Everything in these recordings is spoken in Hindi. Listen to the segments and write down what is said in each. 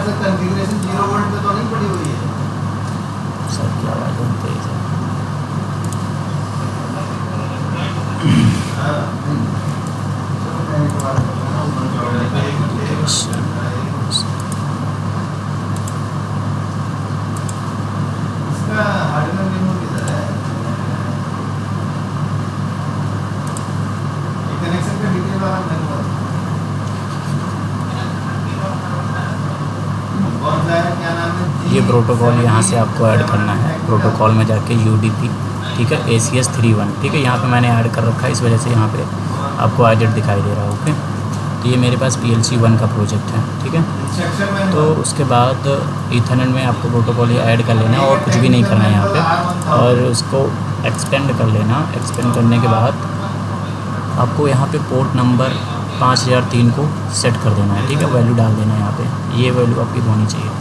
से कॉन्फ़िगरेशन 0 वोल्ट पे तो नहीं पड़ी हुई है सर की आवाज़ बहुत तेज़ है। हाँ इसका हार्डवेयर रिमोट किधर है? ये कनेक्शन का डिटेल वाला मेरे को कौन सा है, क्या नाम है? ये प्रोटोकॉल यहाँ से आपको ऐड करना है। प्रोटोकॉल में जाके UDP, ठीक है, ACS 31, ठीक है, यहाँ पे मैंने ऐड कर रखा है, इस वजह से यहाँ पे आपको आइडेट दिखाई दे रहा है। ओके, तो ये मेरे पास PLC 1 का प्रोजेक्ट है, ठीक है। तो उसके बाद ईथरनेट में आपको प्रोटोकॉल ये ऐड कर लेना है और कुछ भी नहीं करना है यहाँ पे, और उसको एक्सपेंड कर लेना। एक्सपेंड करने के बाद आपको यहाँ पे पोर्ट नंबर 5003 को सेट कर देना है, ठीक है, वैल्यू डाल देना है यहाँ पे। ये वैल्यू आपकी होनी चाहिए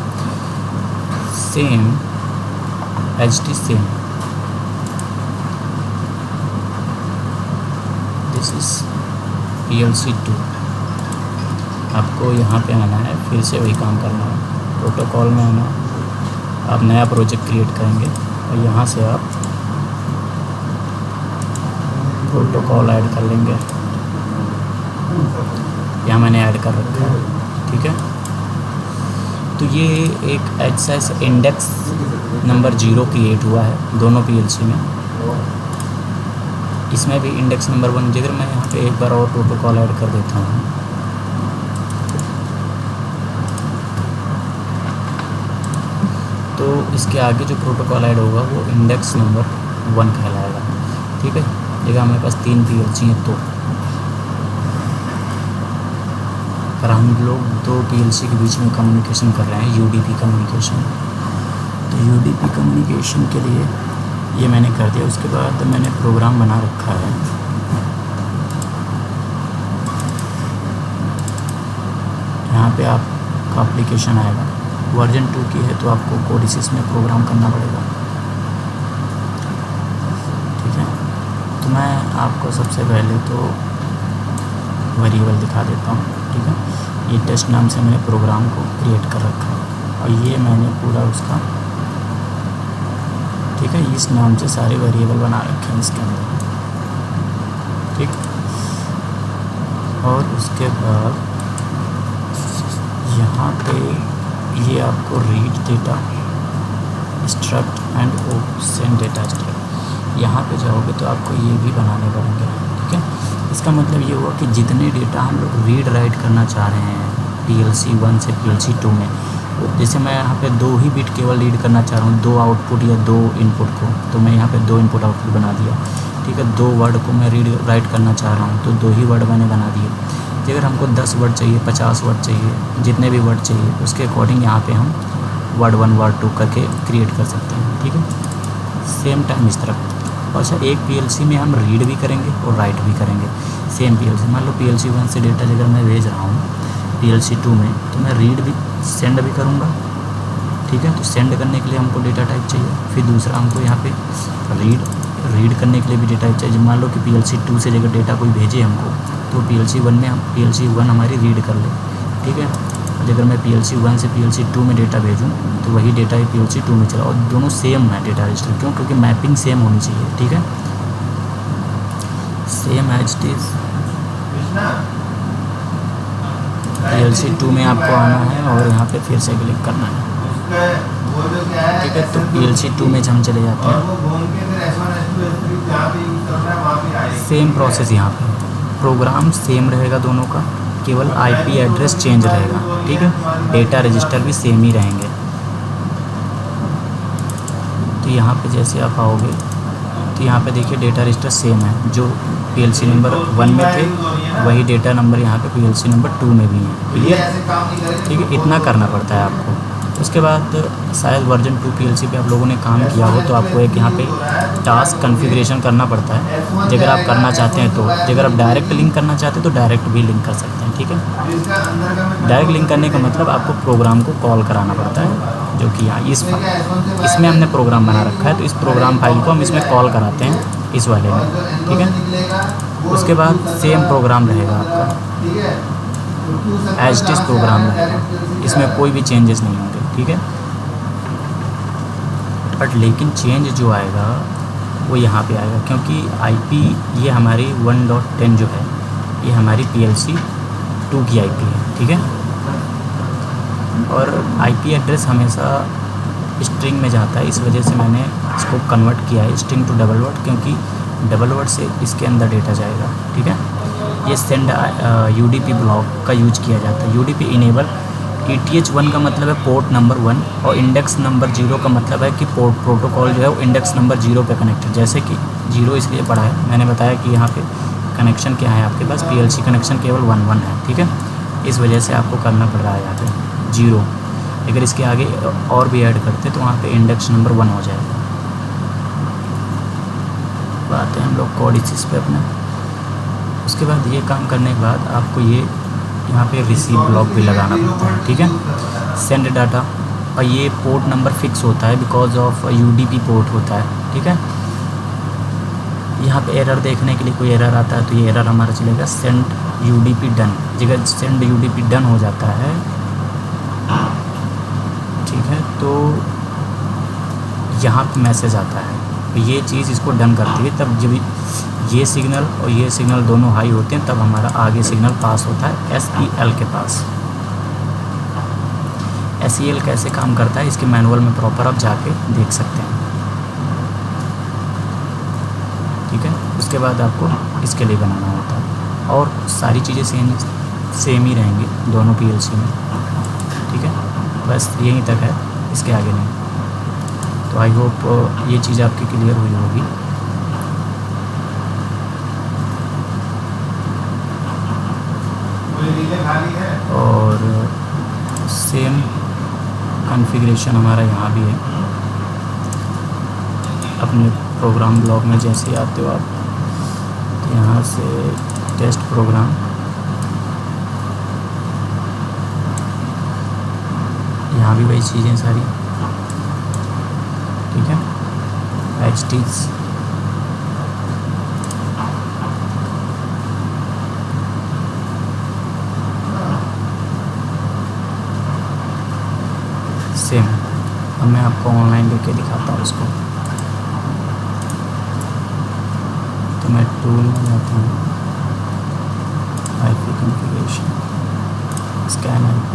same HT same. This is PLC 2। आपको यहाँ पे आना है, फिर से वही काम करना है, प्रोटोकॉल में आना। आप नया प्रोजेक्ट क्रिएट करेंगे और यहाँ से आप प्रोटोकॉल ऐड कर लेंगे। यहाँ मैंने ऐड कर रखा है, ठीक है। तो ये एक HSS इंडेक्स नंबर 0 क्रिएट हुआ है दोनों PLC में। इसमें भी इंडेक्स नंबर 1। अगर मैं यहाँ पे एक बार और प्रोटोकॉल ऐड कर देता हूँ, तो इसके आगे जो प्रोटोकॉल ऐड होगा वो इंडेक्स नंबर 1 कहलाएगा, ठीक है। जगह हमारे पास 3 PLC हैं, तो पर हम लोग 2 PLC के बीच में कम्युनिकेशन कर रहे हैं, UDP कम्युनिकेशन। तो UDP कम्युनिकेशन के लिए ये मैंने कर दिया। उसके बाद मैंने प्रोग्राम बना रखा है। यहाँ पे आपका एप्लीकेशन आएगा, वर्जन 2 की है तो आपको कोडिसिस में प्रोग्राम करना पड़ेगा, ठीक है। तो मैं आपको सबसे पहले तो वेरिएबल दिखा देता हूँ, ठीक है। ये टेस्ट नाम से मैंने प्रोग्राम को क्रिएट कर रखा है और ये मैंने पूरा उसका, ठीक है, इस नाम से सारे वेरिएबल बना रखे हैं इसके अंदर, ठीक। और उसके बाद यहाँ पे ये आपको read data struct and send data struct, यहाँ पे जाओगे तो आपको ये भी बनाने पड़ेंगे, ठीक है। इसका मतलब ये हुआ कि जितने डेटा हम लोग रीड राइट करना चाह रहे हैं PLC 1 से PLC 2 में, जैसे मैं यहाँ पे 2 ही बिट केवल रीड करना चाह रहा हूँ, 2 आउटपुट या 2 इनपुट को, तो मैं यहाँ पे 2 इनपुट आउटपुट बना दिया, ठीक है। 2 वर्ड को मैं रीड राइट करना चाह रहा हूँ तो 2 ही वर्ड मैंने बना दिए। अगर हमको 10 वर्ड चाहिए, 50 वर्ड चाहिए, जितने भी वर्ड चाहिए उसके अकॉर्डिंग यहाँ पे हम वर्ड 1 वर्ड 2 करके क्रिएट कर सकते हैं, ठीक है। सेम टाइम इस तरफ। और अच्छा, एक PLC में हम रीड भी करेंगे और राइट भी करेंगे। सेम PLC, मान लो PLC 1 से डेटा अगर मैं भेज रहा हूँ PLC 2 में, तो मैं रीड भी सेंड भी करूँगा, ठीक है। तो सेंड करने के लिए हमको डेटा टाइप चाहिए, फिर दूसरा हमको यहाँ पे रीड करने के लिए भी डेटा टाइप चाहिए। मान लो कि PLC 2 से अगर डेटा कोई भेजे हमको, तो PLC 1 में हम PLC 1 हमारी रीड कर ले, ठीक है। अगर मैं PLC 1 से PLC 2 में डेटा भेजूँ तो वही डेटा PLC 2 में चला, और दोनों सेम है डेटा रजिस्टर। क्यों? क्योंकि मैपिंग सेम होनी चाहिए, ठीक है। Same as it is PLC 2 में आपको आना है और यहाँ पे फिर से क्लिक करना है, ठीक है। तो PLC 2 में हम चले जाते हैं। सेम प्रोसेस यहाँ पे, प्रोग्राम सेम रहेगा दोनों का, केवल IP एड्रेस चेंज रहेगा, ठीक है। डेटा रजिस्टर भी सेम ही रहेंगे। तो यहाँ पे जैसे आप आओगे तो यहाँ पे देखिए डेटा रजिस्टर सेम है, जो PLC नंबर 1 में थे वही डेटा नंबर यहाँ पे PLC नंबर 2 में भी है, क्लियर, ठीक है। इतना करना पड़ता है आपको। उसके बाद शायद वर्जन 2 PLC पे आप लोगों ने काम किया हो तो आपको एक यहाँ पे टास्क कॉन्फ़िगरेशन करना पड़ता है, अगर आप करना चाहते हैं तो। अगर आप डायरेक्ट लिंक करना चाहते हैं तो डायरेक्ट भी लिंक कर सकते हैं, ठीक है। डायरेक्ट लिंक करने का मतलब आपको प्रोग्राम को कॉल कराना पड़ता है, जो कि यहाँ इसमें हमने प्रोग्राम बना रखा है, तो इस प्रोग्राम फाइल को हम इसमें कॉल कराते हैं, इस वाले में, ठीक है। उसके बाद सेम प्रोग्राम रहेगा आपका, एज इट इज़ प्रोग्राम रहेगा, इसमें कोई भी चेंजेस नहीं होंगे, ठीक है। बट लेकिन चेंज जो आएगा वो यहाँ पे आएगा, क्योंकि आईपी ये हमारी 1.10 जो है ये हमारी PLC 2 की आईपी है, ठीक है। और आईपी एड्रेस हमेशा स्ट्रिंग में जाता है, इस वजह से मैंने इसको कन्वर्ट किया है स्ट्रिंग टू डबल वर्ड, क्योंकि डबल वर्ड से इसके अंदर डेटा जाएगा, ठीक है। ये सेंड UDP ब्लॉक का यूज किया जाता है। UDP इनेबल ETH1 का मतलब है पोर्ट नंबर 1 और इंडेक्स नंबर 0 का मतलब है कि पोर्ट प्रोटोकॉल जो है वो इंडेक्स नंबर 0 पे कनेक्टेड। जैसे कि 0 इसलिए पड़ा है, मैंने बताया कि यहाँ पे कनेक्शन क्या है आपके पास, PLC कनेक्शन केवल 1 है, ठीक है। इस वजह से आपको करना पड़ रहा है यहाँ पे 0। अगर इसके आगे और भी ऐड करते तो वहाँ पे इंडेक्स नंबर 1 हो जाएगा। आते हैं हम लोग कोड इस पे अपना। उसके बाद ये काम करने के बाद आपको ये यहाँ पे रिसीव ब्लॉक भी लगाना पड़ता है, ठीक है। सेंड डाटा, और ये पोर्ट नंबर फिक्स होता है बिकॉज ऑफ UDP पोर्ट होता है, ठीक है। यहाँ पे एरर देखने के लिए कोई एरर आता है तो ये एरर हमारा चलेगा सेंड UDP डन। जगह सेंड UDP डन हो जाता है, ठीक है, तो यहाँ पे मैसेज आता है, तो ये चीज़ इसको डन करती है। तब जब ये सिग्नल और ये सिग्नल दोनों हाई होते हैं तब हमारा आगे सिग्नल पास होता है SEL के पास। SEL कैसे काम करता है इसके मैनुअल में प्रॉपर आप जाके देख सकते हैं, ठीक है। उसके बाद आपको इसके लिए बनाना होता है और सारी चीज़ें सेम ही रहेंगी दोनों PLC में, ठीक है। बस यहीं तक है, इसके आगे नहीं। तो आई होप ये चीज़ आपकी क्लियर हुई होगी। और सेम कॉन्फ़िगरेशन हमारा यहाँ भी है। अपने प्रोग्राम ब्लॉक में जैसे आते हो आप, तो यहाँ से टेस्ट प्रोग्राम, यहाँ भी वही चीज़ें सारी, ठीक है। HTs same. अब मैं आपको ऑनलाइन लेके दिखाता हूँ इसको। तो मैं टूल में जाता हूँ, IP कॉन्फ़िगरेशन, स्कैन IP,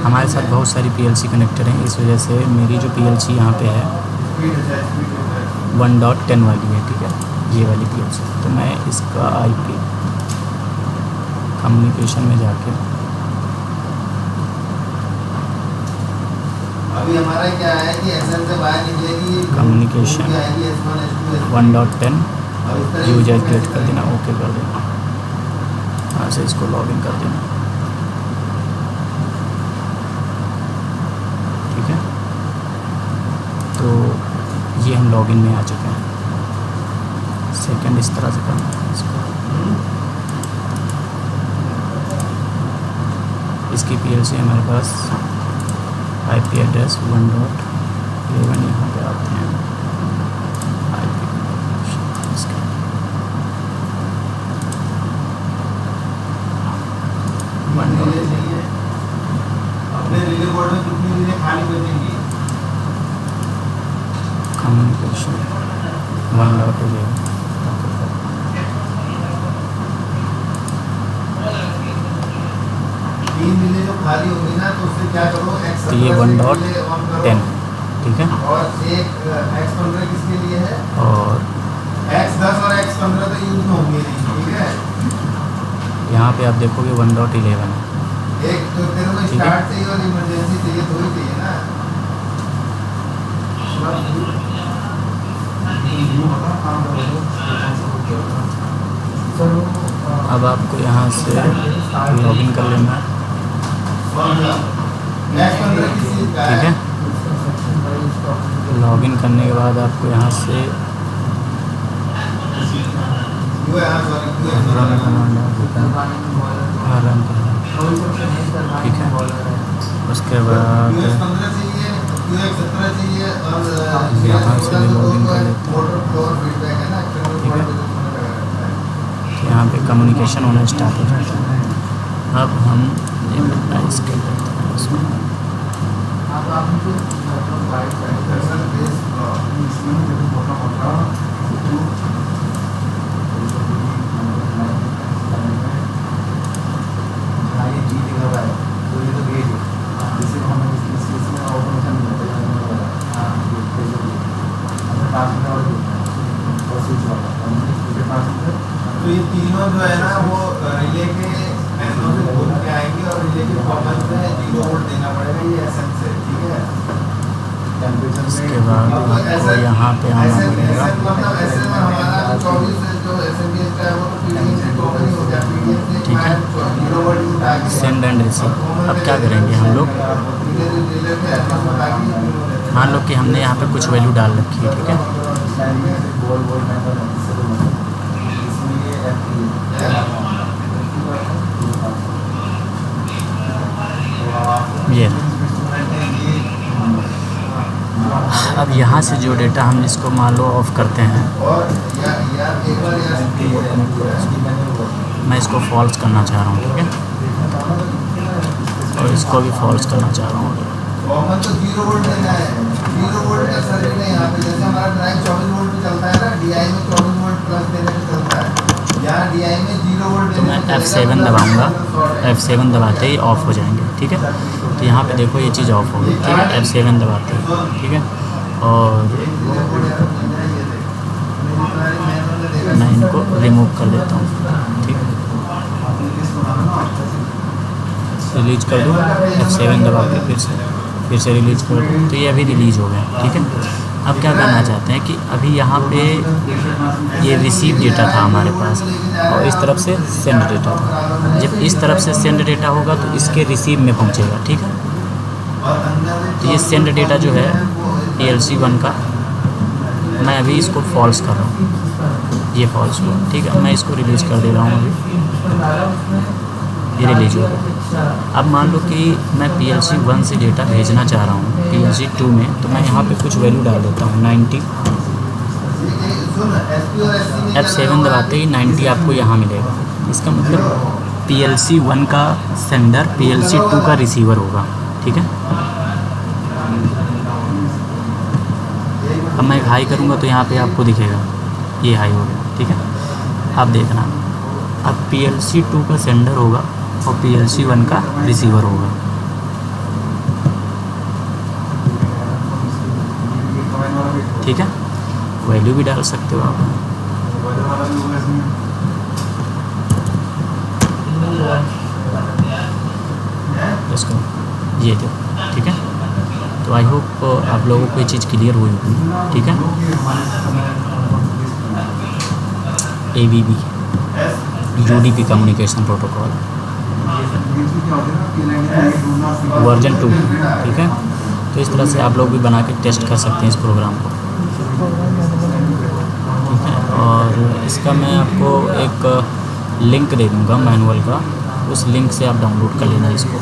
हमारे साथ बहुत सारी PLC कनेक्टर हैं, इस वजह से मेरी जो PLC यहाँ पे है 1.10 वाली है, ठीक है, ये वाली PLC। तो मैं इसका IP कम्युनिकेशन में जाके अभी हमारा क्या है कि SL से बाहर निकलेगी कम्युनिकेशन 1.10 यूजर क्लिक कर देना, ओके कर देना, यहाँ से इसको लॉगिन कर देना, ठीक है। तो ये हम लॉगिन में आ चुके हैं। सेकंड इस तरह से करना है इसको। इसकी PLC हमारे पास IP एड्रेस 1.11 यहाँ पे आते हैं। IP इसका अपने रिले बोर्ड में कितनी रिले खाली बचेंगी? कम्युनिकेशन 1.11 तीन रिले जो खाली होगी ना, तो उससे क्या करो, तो ये 1.10, ठीक है। और एक X15 किसके लिए है, और X10 और X15 तो यूज में होंगे नहीं, ठीक है। यहाँ पे आप देखोगे 1.11 है। एक तो तेरे को ठीक है। स्टार्ट चाहिए और इमरजेंसी चाहिए, तो ही चाहिए ना। अब आपको यहाँ से लॉगिन कर लेना है, X15 किस चीज़ का ठीक है। लॉगिन करने के बाद आपको यहाँ से रन कमांड रन करना, ठीक है। उसके बाद QX17 चाहिए और यहाँ से भी लॉगिन कर लेते हैं। मोटर फ्लोर फीडबैक है ना एक्सटर्नल ठीक है। फ्लोर पे मैंने लगा रखा है। तो यहाँ पे कम्युनिकेशन होना स्टार्ट हो जाता है। अब हम एम्प्लाइज कर लेते हैं उसमें। अब आप एक्सटर्नल बेस इसमें जब मोटा मोटा ये जी लिखा हुआ है तो ये तो गेज है जिसे हम इसमें ऑटोमेशन मिलता है हाँ पास में और स्विच वाला उसके पास में तो ये तीनों जो है ना वो रिले के एनोड से बोल के आएंगे और रिले के कॉमन में 0 वोल्ट देना पड़ेगा ये एसएम से ठीक है टेम्परेचर इसके बाद आपको यहाँ पे आना पड़ेगा। मतलब एसएम में हमारा 24 जो एसएमबीएस का है वो तो पीडीएम से कॉमन ही हो गया पीडीएम से ठीक है। 0 वोल्ट उठा के सेंड एंड रिसीव। अब क्या करेंगे हम लोग, रिले के एसएम में ताकि मान लो कि हमने यहाँ पे कुछ वैल्यू डाल रखी है, ठीक है। ये अब यहाँ से जो डेटा हम इसको मान लो ऑफ करते हैं, मैं इसको फॉल्स करना चाह रहा हूँ, ठीक है, और इसको भी फॉल्स करना चाह रहा हूँ। कॉमन तो 0 वोल्ट देना है 0 वोल्ट का सर्किट है यहाँ पे जैसे हमारा ड्राइव 24 वोल्ट पे चलता है ना डीआई में 24 वोल्ट प्लस देने पे चलता है यहाँ डीआई में 0 वोल्ट तो मैं F7 दबाऊंगा, F7 दबाते ही ऑफ हो जाएंगे, ठीक है। तो यहाँ पे देखो ये चीज़ ऑफ हो गई, ठीक है, F7 दबाते ही, ठीक है। और मैं इनको रिमूव कर देता हूँ, ठीक है, रिलीज कर दूँ, F7 दबा के फिर से रिलीज कर दूँ, तो ये अभी रिलीज़ हो गया, ठीक है। अब क्या करना चाहते हैं कि अभी यहाँ पे ये रिसीव डेटा था हमारे पास और इस तरफ से सेंड डेटा था। जब इस तरफ से सेंड डेटा होगा तो इसके रिसीव में पहुँचेगा, ठीक है। तो ये सेंड डेटा जो है PLC1 का, मैं अभी इसको फॉल्स कर रहा हूँ, ये फॉल्स हुआ, ठीक है। मैं इसको रिलीज़ कर दे रहा हूँ, अभी ये रिलीज हो गया। अब मान लो कि मैं PLC1 से डेटा भेजना चाह रहा हूँ PLC2 में, तो मैं यहाँ पे कुछ वैल्यू डाल देता हूँ 90। F7 दबाते ही 90 आपको यहाँ मिलेगा। इसका मतलब PLC1 का सेंडर PLC2 का रिसीवर होगा, ठीक है। अब मैं हाई करूँगा तो यहाँ पे आपको दिखेगा ये हाई हो गया, ठीक है। आप देखना, अब PLC2 का सेंडर होगा और PLC1 का रिसीवर होगा। ठीक है, वैल्यू भी डाल सकते हो आप। इसको ये दो, ठीक है। तो आई होप आप लोगों को ये चीज़ क्लियर हुई होगी, ठीक है। ABB UDP communication protocol version 2, ठीक है। तो इस तरह से आप लोग भी बना के टेस्ट कर सकते हैं इस प्रोग्राम को, ठीक है। और इसका मैं आपको एक लिंक दे दूँगा मैनुअल का, उस लिंक से आप डाउनलोड कर लेना इसको।